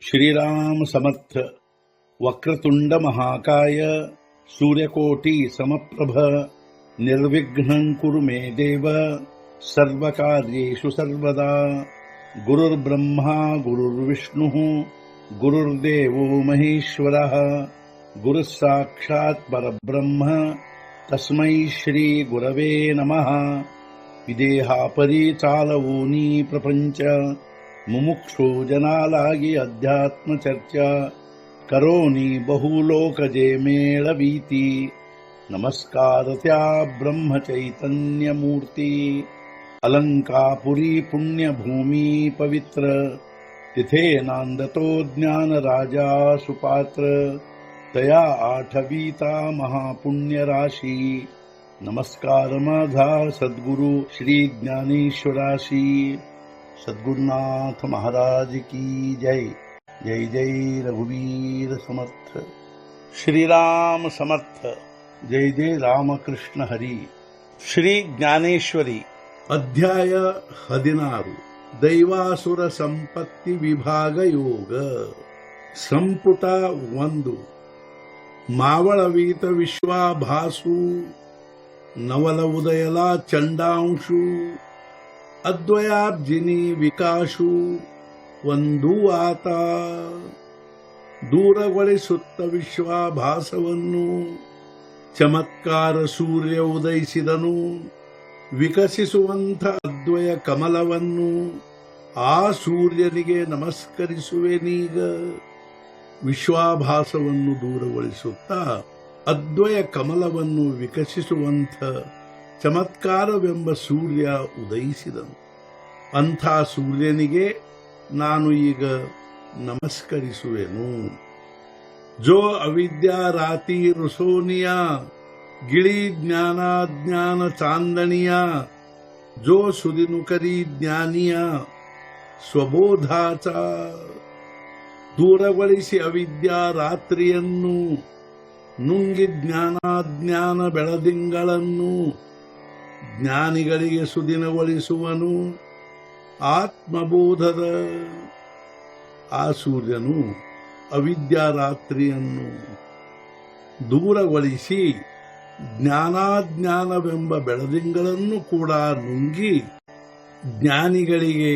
श्रीराम समर्थ। वक्रतुंड महाकाय सूर्यकोटि समप्रभ निर्विघ्नं कुरु मे देव सर्वकार्येषु सर्वदा। गुरुर्ब्रह्मा गुरुर्विष्णुः गुरुर्देवो महेश्वरः गुरुः साक्षात् परब्रह्म तस्मै श्री गुरवे नमः। विदेहापरि चालवोनी प्रपंच मुमुक्षु जनालागी अध्यात्म चर्चा करोनी बहुलोकजे मेळवीती। नमस्कार त्या ब्रह्म चैतन्य मूर्ती अलंकापुरी पुण्यभूमी पवित्र तिथे नांदतो ज्ञान राजा सुपात्र तया आठवीता महापुण्य राशी। नमस्कार माझा सद्गुरु श्री ज्ञानेश्वराशी। सद्गुरुनाथ महाराज की जय। जय जय रघुवीर समर्थ। श्रीराम समर्थ। जय जय रामकृष्ण हरी। ಶ್ರೀ ಜ್ಞಾನೇಶ್ವರಿ ಅಧ್ಯಾಯ 16 ದೈವಾಸುರ ಸಂಪತ್ತಿ ವಿಭಾಗ ಯೋಗ ಸಂಪುಟ 1 ಮಾವಳವೀತ ವಿಶ್ವಾಭಾಸು ನವಲ ಉದಯಲ ಚಂಡಾಂಶು ಅದ್ವಯಾಬ್ಜಿನಿ ವಿಕಾಶು ಒಂದು ಆತ ದೂರಗೊಳಿಸುತ್ತ ವಿಶ್ವಾಭಾಸವನ್ನು ಚಮತ್ಕಾರ ಸೂರ್ಯ ಉದಯಿಸಿದನು ವಿಕಸಿಸುವಂಥ ಅದ್ವಯ ಕಮಲವನ್ನು ಆ ಸೂರ್ಯನಿಗೆ ನಮಸ್ಕರಿಸುವೆನೀಗ. ವಿಶ್ವಾಭಾಸವನ್ನು ದೂರಗೊಳಿಸುತ್ತಾ ಅದ್ವಯ ಕಮಲವನ್ನು ವಿಕಸಿಸುವಂಥ ಚಮತ್ಕಾರವೆಂಬ ಸೂರ್ಯ ಉದಯಿಸಿದನು. ಅಂಥ ಸೂರ್ಯನಿಗೆ ನಾನು ಈಗ ನಮಸ್ಕರಿಸುವೆನು. ಜೋ ಅವಿದ್ಯಾ ರಾತಿ ರುಸೋನಿಯಾ ಗಿಳಿ ಜ್ಞಾನಾಜ್ಞಾನ ಚಾಂದಣಿಯ ಜೋ ಸುದಿನುಕರಿ ಜ್ಞಾನಿಯ ಸ್ವಬೋಧಾಚ ದೂರಗೊಳಿಸಿ ಅವಿದ್ಯಾ ರಾತ್ರಿಯನ್ನು ನುಂಗಿ ಜ್ಞಾನಾಜ್ಞಾನ ಬೆಳದಿಂಗಳನ್ನು ಜ್ಞಾನಿಗಳಿಗೆ ಸುದಿನಗೊಳಿಸುವನು. ಆತ್ಮಬೋಧದ ಆ ಸೂರ್ಯನು ಅವಿದ್ಯಾರಾತ್ರಿಯನ್ನು ದೂರಗೊಳಿಸಿ ಜ್ಞಾನಾಜ್ಞಾನವೆಂಬ ಬೆಳದಿಂಗಳನ್ನು ಕೂಡ ನುಂಗಿ ಜ್ಞಾನಿಗಳಿಗೆ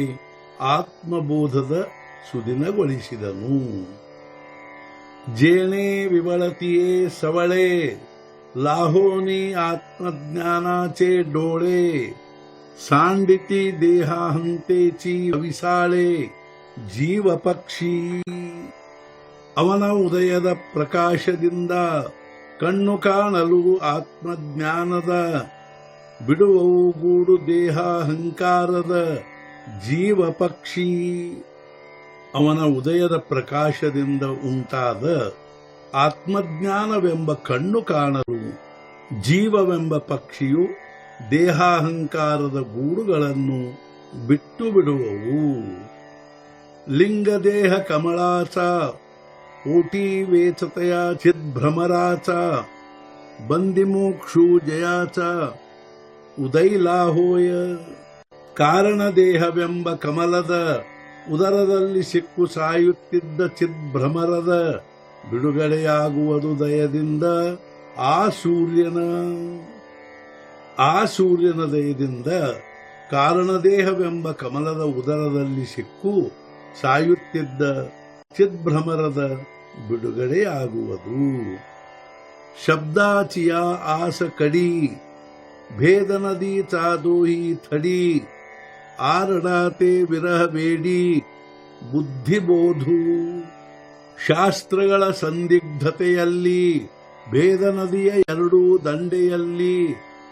ಆತ್ಮಬೋಧದ ಸುದಿನಗೊಳಿಸಿದನು. ಜೇಣೆ ವಿವಳತಿಯೇ ಸವಳೆ लाहोनी आत्मज्ञानाचे डोळे सांडिती देहाहंतेची विसाळे जीव पक्षी. ಅವನ ಉದಯದ ಪ್ರಕಾಶದಿಂದ ಕಣ್ಣು ಕಾಣಲು ಆತ್ಮಜ್ಞಾನದ ಬಿಡುವವು ಗೂಡು ದೇಹಾಹಂಕಾರದ ಜೀವ ಪಕ್ಷಿ. ಅವನ ಉದಯದ ಪ್ರಕಾಶದಿಂದ ಉಂಟಾದ ಆತ್ಮಜ್ಞಾನವೆಂಬ ಕಣ್ಣು ಕಾಣಲು ಜೀವವೆಂಬ ಪಕ್ಷಿಯು ದೇಹಾಹಂಕಾರದ ಗೂಡುಗಳನ್ನು ಬಿಟ್ಟು ಬಿಡುವವು. ಲಿಂಗದೇಹ ಕಮಲಾಚ ಓಟಿ ವೇಚತೆಯ ಚಿದ್ಭ್ರಮರಾಚ ಬಂದಿಮೋಕ್ಷು ಜಯಾಚ ಉದೈಲಾಹೋಯ. ಕಾರಣದೇಹವೆಂಬ ಕಮಲದ ಉದರದಲ್ಲಿ ಸಿಕ್ಕು ಸಾಯುತ್ತಿದ್ದ ಚಿದ್ಭ್ರಮರದ ಬಿಡುಗಡೆಯಾಗುವುದು ದಯದಿಂದ ಆ ಸೂರ್ಯನ ದಯದಿಂದ ಕಾರಣದೇಹವೆಂಬ ಕಮಲದ ಉದರದಲ್ಲಿ ಸಿಕ್ಕು ಸಾಯುತ್ತಿದ್ದ ಚಿದ್ಭ್ರಮರದ ಬಿಡುಗಡೆಯಾಗುವುದು. ಶಬ್ದಾಚಿಯ ಆಸ ಕಡಿ ಭೇದ ನದಿ ಚಾದೋಹಿ ಥಡಿ ಆರಡಾತೆ ವಿರಹ ಬೇಡಿ ಬುದ್ಧಿಬೋಧು. ಶಾಸ್ತ್ರಗಳ ಸಂದಿಗ್ಧತೆಯಲ್ಲಿ ಭೇದ ನದಿಯ ಎರಡೂ ದಂಡೆಯಲ್ಲಿ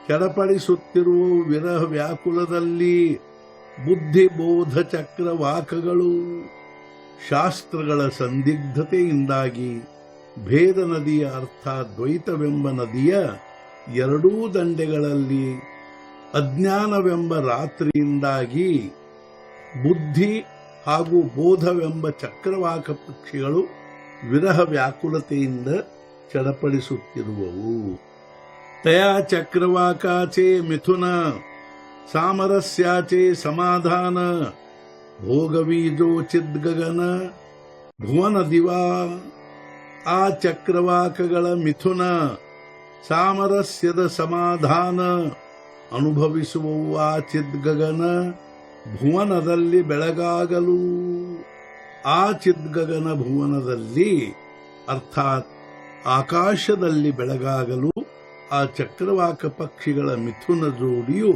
ಚಡಪಡಿಸುತ್ತಿರುವ ವಿರಹ ವ್ಯಾಕುಲದಲ್ಲಿ ಬುದ್ಧಿಬೋಧ ಚಕ್ರವಾಕಗಳು. ಶಾಸ್ತ್ರಗಳ ಸಂದಿಗ್ಧತೆಯಿಂದಾಗಿ ಭೇದ ನದಿಯ ಅರ್ಥ ದ್ವೈತವೆಂಬ ನದಿಯ ಎರಡೂ ದಂಡೆಗಳಲ್ಲಿ ಅಜ್ಞಾನವೆಂಬ ರಾತ್ರಿಯಿಂದಾಗಿ ಬುದ್ಧಿ ಹಾಗೂ ಬೋಧವೆಂಬ ಚಕ್ರವಾಕ ಪಕ್ಷಿಗಳು ವಿರಹ ವ್ಯಾಕುಲತೆಯಿಂದ ಚಡಪಡಿಸುತ್ತಿರುವವು. ತಯಾ ಚಕ್ರವಾಕಾಚೆ ಮಿಥುನ ಸಾಮರಸ್ಯಾಚೆ ಸಮಾಧಾನ ಭೋಗವೀಜೋ ಚಿದ್ಗಗನ ಭುವನ ದಿವ ಆ ಚಕ್ರವಾಕಗಳ ಮಿಥುನ ಸಾಮರಸ್ಯದ ಸಮಾಧಾನ ಅನುಭವಿಸುವವು ಆ ಚಿದ್ಗಗನ ಭುವನದಲ್ಲಿ ಬೆಳಗಾಗಲು. ಆ ಚಿದ್ಗಗನ ಭುವನದಲ್ಲಿ ಅರ್ಥಾತ್ ಆಕಾಶದಲ್ಲಿ ಬೆಳಗಾಗಲು ಆ ಚಕ್ರವಾಕ ಪಕ್ಷಿಗಳ ಮಿಥುನ ಜೋಡಿಯು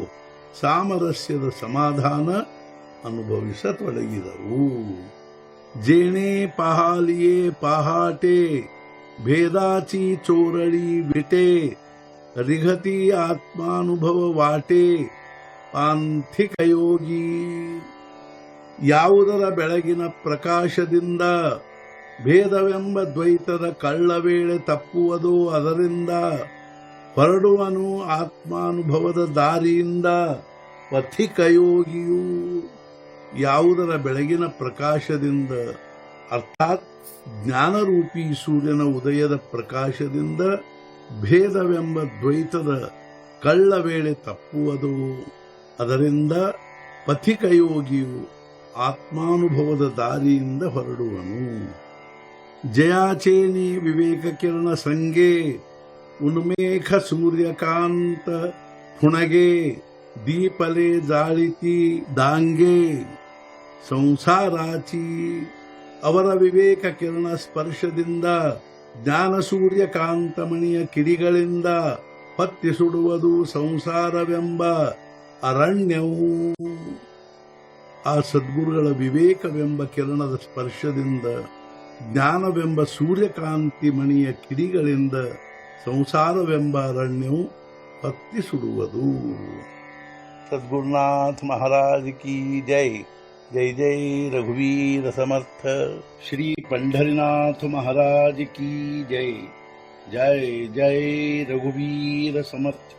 ಸಾಮರಸ್ಯದ ಸಮಾಧಾನ ಅನುಭವಿಸತೊಡಗಿದವು. ಜೇಣೆ ಪಹಾಲಿಯೇ ಪಹಾಟೆ ಭೇದಾಚಿ ಚೋರಳಿ ವಿಟೆ ರಿಘತಿ ಆತ್ಮಾನುಭವ ವಾಟೆ ಪಾಂಥಿಕಯೋಗಿ. ಯಾವುದರ ಬೆಳಗಿನ ಪ್ರಕಾಶದಿಂದ ಭೇದವೆಂಬ ದ್ವೈತದ ಕಳ್ಳವೇಳೆ ತಪ್ಪುವುದೋ ಅದರಿಂದ ಹೊರಡುವನು ಆತ್ಮಾನುಭವದ ದಾರಿಯಿಂದ ಪಥಿಕಯೋಗಿಯು. ಯಾವುದರ ಬೆಳಗಿನ ಪ್ರಕಾಶದಿಂದ ಅರ್ಥಾತ್ ಜ್ಞಾನರೂಪಿ ಸೂರ್ಯನ ಉದಯದ ಪ್ರಕಾಶದಿಂದ ಭೇದವೆಂಬ ದ್ವೈತದ ಕಳ್ಳವೇಳೆ ತಪ್ಪುವುದು ಅದರಿಂದ ಪಥಿಕಯೋಗಿಯು ಆತ್ಮಾನುಭವದ ದಾರಿಯಿಂದ ಹೊರಡುವನು. ಜಯಾಚೇನಿ ವಿವೇಕ ಕಿರಣ ಸಂಗೆ ಉನ್ಮೇಖ ಸೂರ್ಯಕಾಂತ ಹುಣಗೆ ದೀಪಲೆ ಜಾಳಿತಿ ದಾಂಗೆ ಸಂಸಾರಾಚಿ. ಅವರ ವಿವೇಕ ಕಿರಣ ಸ್ಪರ್ಶದಿಂದ ಜ್ಞಾನ ಸೂರ್ಯಕಾಂತಮಣಿಯ ಕಿಡಿಗಳಿಂದ ಹೊತ್ತಿ ಸುಡುವುದು ಸಂಸಾರವೆಂಬ ಅರಣ್ಯವು. ಆ ಸದ್ಗುರುಗಳ ವಿವೇಕವೆಂಬ ಕಿರಣದ ಸ್ಪರ್ಶದಿಂದ ಜ್ಞಾನವೆಂಬ ಸೂರ್ಯಕಾಂತಿ ಮಣಿಯ ಕಿಡಿಗಳಿಂದ ಸಂಸಾರವೆಂಬ ಅರಣ್ಯವು ಹತ್ತಿ ಸುಡುವುದು. ಸದ್ಗುರುನಾಥ ಮಹಾರಾಜ್ ಕಿ ಜೈ. ಜೈ ಜೈ ರಘುವೀರ ಸಮರ್ಥ. ಶ್ರೀ पंढरीनाथ महाराज की जय. जय जय रघुवीर समर्थ.